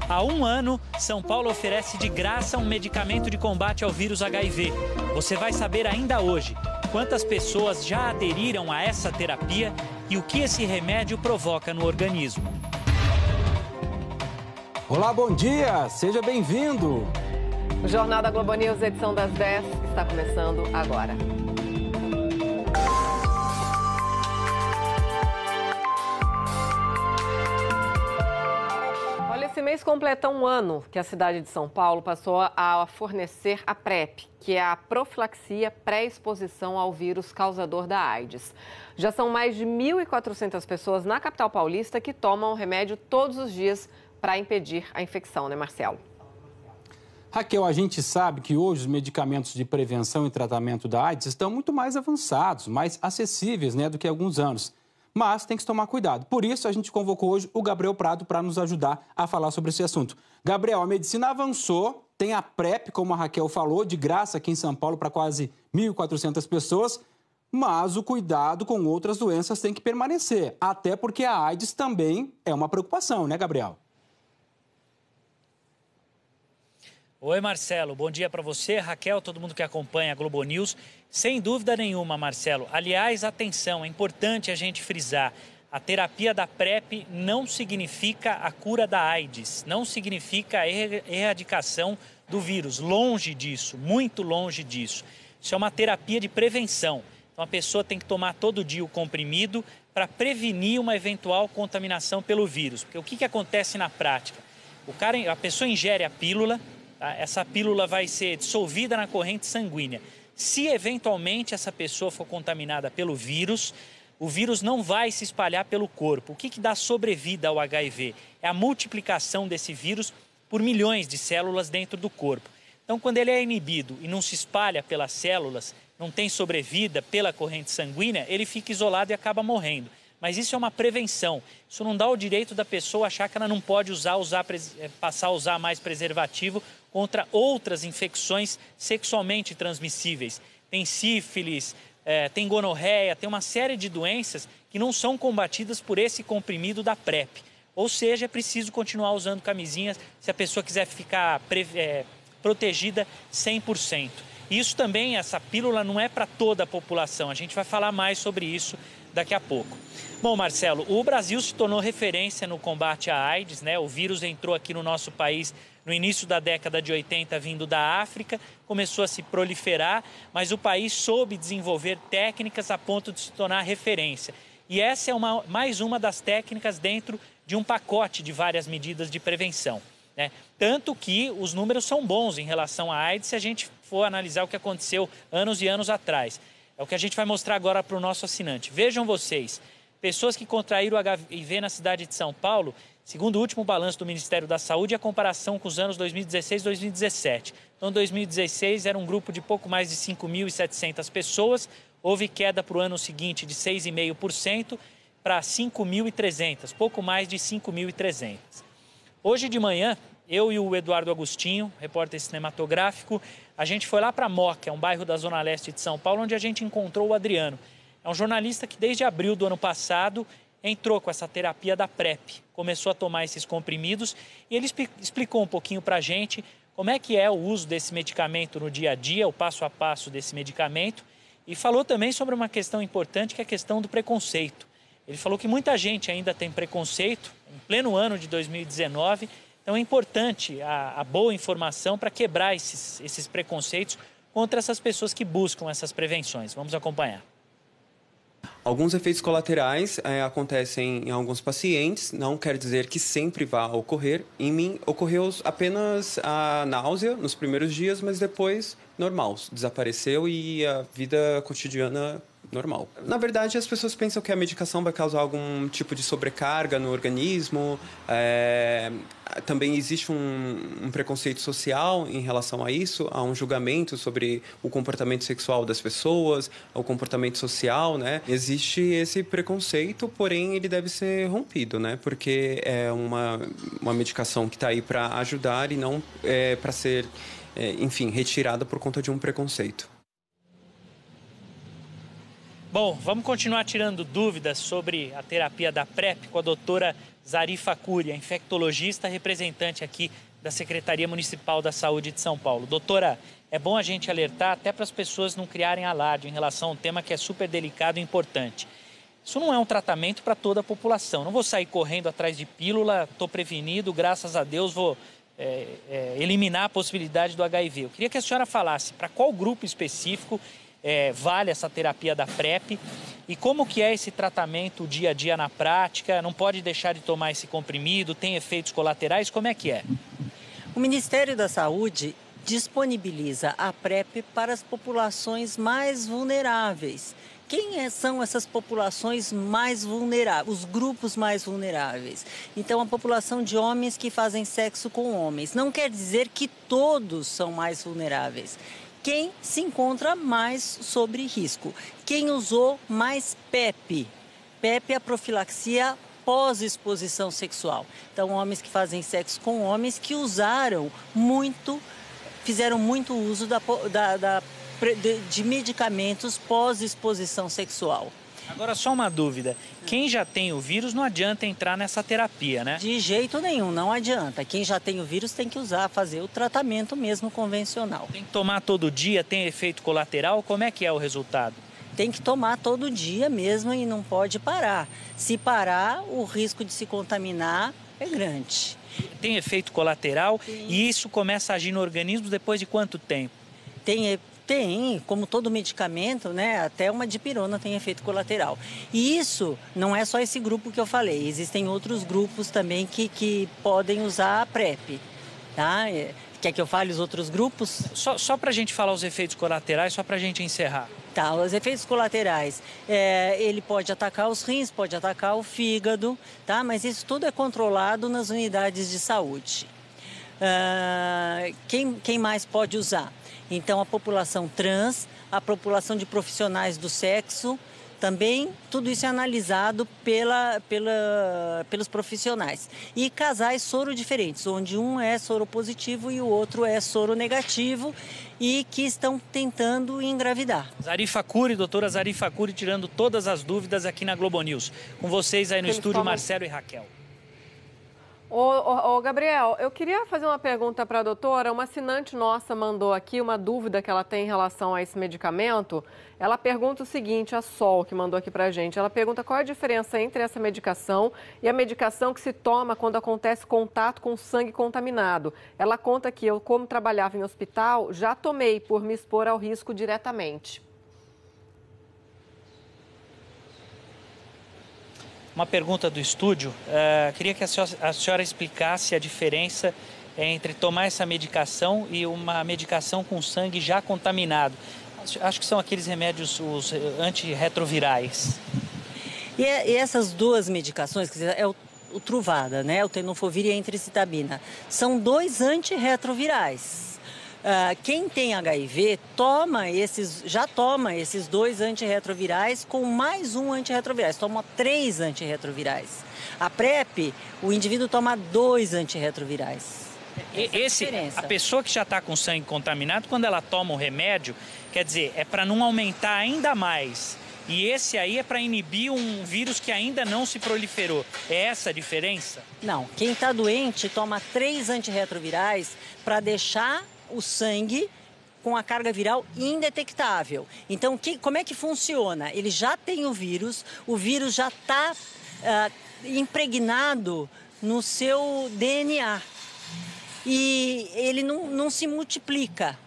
Há um ano, São Paulo oferece de graça um medicamento de combate ao vírus HIV. Você vai saber ainda hoje quantas pessoas já aderiram a essa terapia e o que esse remédio provoca no organismo. Olá, bom dia! Seja bem-vindo! O Jornal da Globo News, edição das 10, está começando agora. Esse mês completa um ano que a cidade de São Paulo passou a fornecer a PrEP, que é a profilaxia pré-exposição ao vírus causador da AIDS. Já são mais de 1.400 pessoas na capital paulista que tomam o remédio todos os dias para impedir a infecção, né, Marcelo? Raquel, a gente sabe que hoje os medicamentos de prevenção e tratamento da AIDS estão muito mais avançados, mais acessíveis, né, do que há alguns anos. Mas tem que tomar cuidado. Por isso, a gente convocou hoje o Gabriel Prado para nos ajudar a falar sobre esse assunto. Gabriel, a medicina avançou, tem a PrEP, como a Raquel falou, de graça aqui em São Paulo para quase 1.400 pessoas, mas o cuidado com outras doenças tem que permanecer, até porque a AIDS também é uma preocupação, né, Gabriel? Oi, Marcelo. Bom dia para você, Raquel, todo mundo que acompanha a Globo News. Sem dúvida nenhuma, Marcelo. Aliás, atenção, é importante a gente frisar. A terapia da PrEP não significa a cura da AIDS, não significa a erradicação do vírus. Longe disso, muito longe disso. Isso é uma terapia de prevenção. Então, a pessoa tem que tomar todo dia o comprimido para prevenir uma eventual contaminação pelo vírus. Porque o que acontece na prática? A pessoa ingere a pílula. Essa pílula vai ser dissolvida na corrente sanguínea. Se eventualmente essa pessoa for contaminada pelo vírus, o vírus não vai se espalhar pelo corpo. O que dá sobrevida ao HIV? É a multiplicação desse vírus por milhões de células dentro do corpo. Então, quando ele é inibido e não se espalha pelas células, não tem sobrevida pela corrente sanguínea, ele fica isolado e acaba morrendo. Mas isso é uma prevenção. Isso não dá o direito da pessoa achar que ela não pode passar a usar mais preservativo contra outras infecções sexualmente transmissíveis. Tem sífilis, tem gonorreia, tem uma série de doenças que não são combatidas por esse comprimido da PrEP. Ou seja, é preciso continuar usando camisinhas se a pessoa quiser ficar protegida 100%. Isso também, essa pílula não é para toda a população. A gente vai falar mais sobre isso daqui a pouco. Bom, Marcelo, o Brasil se tornou referência no combate à AIDS, né? O vírus entrou aqui no nosso país no início da década de 80, vindo da África, começou a se proliferar, mas o país soube desenvolver técnicas a ponto de se tornar referência. E essa é mais uma das técnicas dentro de um pacote de várias medidas de prevenção, né? Tanto que os números são bons em relação à AIDS se a gente for analisar o que aconteceu anos e anos atrás. É o que a gente vai mostrar agora para o nosso assinante. Vejam vocês, pessoas que contraíram o HIV na cidade de São Paulo, segundo o último balanço do Ministério da Saúde, a comparação com os anos 2016 e 2017. Então, 2016 era um grupo de pouco mais de 5.700 pessoas, houve queda para o ano seguinte de 6,5% para 5.300, pouco mais de 5.300. Hoje de manhã, eu e o Eduardo Agostinho, repórter cinematográfico, a gente foi lá para Moca, um bairro da Zona Leste de São Paulo, onde a gente encontrou o Adriano. É um jornalista que desde abril do ano passado entrou com essa terapia da PrEP, começou a tomar esses comprimidos e ele explicou um pouquinho para a gente como é que é o uso desse medicamento no dia a dia, o passo a passo desse medicamento, e falou também sobre uma questão importante, que é a questão do preconceito. Ele falou que muita gente ainda tem preconceito, em pleno ano de 2019, então é importante a boa informação para quebrar esses preconceitos contra essas pessoas que buscam essas prevenções. Vamos acompanhar. Alguns efeitos colaterais acontecem em alguns pacientes, não quer dizer que sempre vá ocorrer. Em mim, ocorreu apenas a náusea nos primeiros dias, mas depois normal, desapareceu e a vida cotidiana normal. Na verdade, as pessoas pensam que a medicação vai causar algum tipo de sobrecarga no organismo. Também existe um preconceito social em relação a isso, há um julgamento sobre o comportamento sexual das pessoas, o comportamento social, né? Existe esse preconceito, porém ele deve ser rompido, né? Porque é uma medicação que está aí para ajudar e não para ser, enfim, retirada por conta de um preconceito. Bom, vamos continuar tirando dúvidas sobre a terapia da PrEP com a doutora Zarifa Cury, infectologista, representante aqui da Secretaria Municipal da Saúde de São Paulo. Doutora, é bom a gente alertar até para as pessoas não criarem alarde em relação a um tema que é super delicado e importante. Isso não é um tratamento para toda a população. Não vou sair correndo atrás de pílula, estou prevenido, graças a Deus vou eliminar a possibilidade do HIV. Eu queria que a senhora falasse para qual grupo específico vale essa terapia da PrEP e como que é esse tratamento dia a dia na prática, não pode deixar de tomar esse comprimido, tem efeitos colaterais, como é que é? O Ministério da Saúde disponibiliza a PrEP para as populações mais vulneráveis. Quem são essas populações mais vulneráveis, os grupos mais vulneráveis? Então, a população de homens que fazem sexo com homens. Não quer dizer que todos são mais vulneráveis. Quem se encontra mais sob risco? Quem usou mais PEP? PEP é a profilaxia pós-exposição sexual. Então, homens que fazem sexo com homens que fizeram muito uso de medicamentos pós-exposição sexual. Agora, só uma dúvida. Quem já tem o vírus não adianta entrar nessa terapia, né? De jeito nenhum, não adianta. Quem já tem o vírus tem que fazer o tratamento mesmo convencional. Tem que tomar todo dia, tem efeito colateral? Como é que é o resultado? Tem que tomar todo dia mesmo e não pode parar. Se parar, o risco de se contaminar é grande. Tem efeito colateral? Sim. E isso começa a agir no organismo depois de quanto tempo? Tem, como todo medicamento, né? Até uma dipirona tem efeito colateral. E isso não é só esse grupo que eu falei, existem outros grupos também que podem usar a PrEP, tá? Quer que eu fale os outros grupos? Só para a gente falar os efeitos colaterais, só para a gente encerrar. Tá, os efeitos colaterais, ele pode atacar os rins, pode atacar o fígado, tá? Mas isso tudo é controlado nas unidades de saúde. Quem mais pode usar? Então, a população trans, a população de profissionais do sexo, também tudo isso é analisado pelos profissionais. E casais soro diferentes, onde um é soro positivo e o outro é soro negativo e que estão tentando engravidar. Zarifa Cury, doutora Zarifa Cury, tirando todas as dúvidas aqui na Globo News. Com vocês aí no estúdio, Marcelo e Raquel. Ô, Gabriel, eu queria fazer uma pergunta para a doutora. Uma assinante nossa mandou aqui uma dúvida que ela tem em relação a esse medicamento. Ela pergunta o seguinte, a Sol, que mandou aqui para a gente. Ela pergunta qual é a diferença entre essa medicação e a medicação que se toma quando acontece contato com sangue contaminado. Ela conta que eu, como trabalhava em hospital, já tomei por me expor ao risco diretamente. Uma pergunta do estúdio, queria que a senhora explicasse a diferença entre tomar essa medicação e uma medicação com sangue já contaminado. Acho que são aqueles remédios, os antirretrovirais. E essas duas medicações, quer dizer, é o Truvada, né? O tenofovir e a entricitabina, são dois antirretrovirais. Quem tem HIV já toma esses dois antirretrovirais com mais um antirretrovirais, toma 3 antirretrovirais. A PrEP, o indivíduo toma 2 antirretrovirais. A pessoa que já está com sangue contaminado, quando ela toma o remédio, quer dizer, é para não aumentar ainda mais. E esse aí é para inibir um vírus que ainda não se proliferou. É essa a diferença? Não, quem está doente toma 3 antirretrovirais para deixar o sangue com a carga viral indetectável. Então, como é que funciona? Ele já tem o vírus já está impregnado no seu DNA e ele não se multiplica.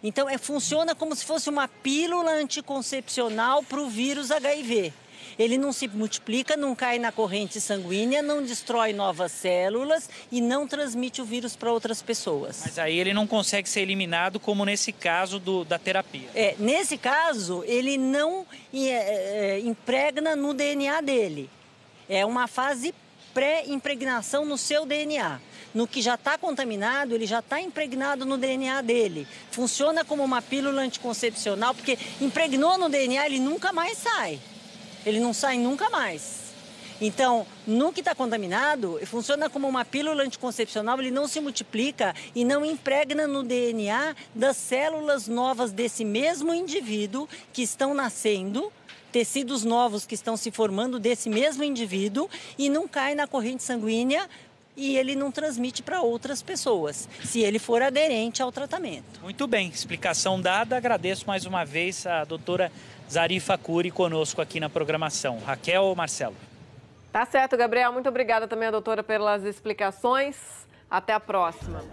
Então, funciona como se fosse uma pílula anticoncepcional para o vírus HIV. Ele não se multiplica, não cai na corrente sanguínea, não destrói novas células e não transmite o vírus para outras pessoas. Mas aí ele não consegue ser eliminado, como nesse caso da terapia. Nesse caso, ele não impregna no DNA dele. É uma fase pré-impregnação no seu DNA. No que já está contaminado, ele já está impregnado no DNA dele. Funciona como uma pílula anticoncepcional, porque impregnou no DNA, ele nunca mais sai. Ele não sai nunca mais. Então, no que está contaminado, funciona como uma pílula anticoncepcional, ele não se multiplica e não impregna no DNA das células novas desse mesmo indivíduo que estão nascendo, tecidos novos que estão se formando desse mesmo indivíduo e não cai na corrente sanguínea e ele não transmite para outras pessoas, se ele for aderente ao tratamento. Muito bem, explicação dada. Agradeço mais uma vez a doutora Zarifa Curi conosco aqui na programação. Raquel ou Marcelo? Tá certo, Gabriel. Muito obrigada também a doutora pelas explicações. Até a próxima.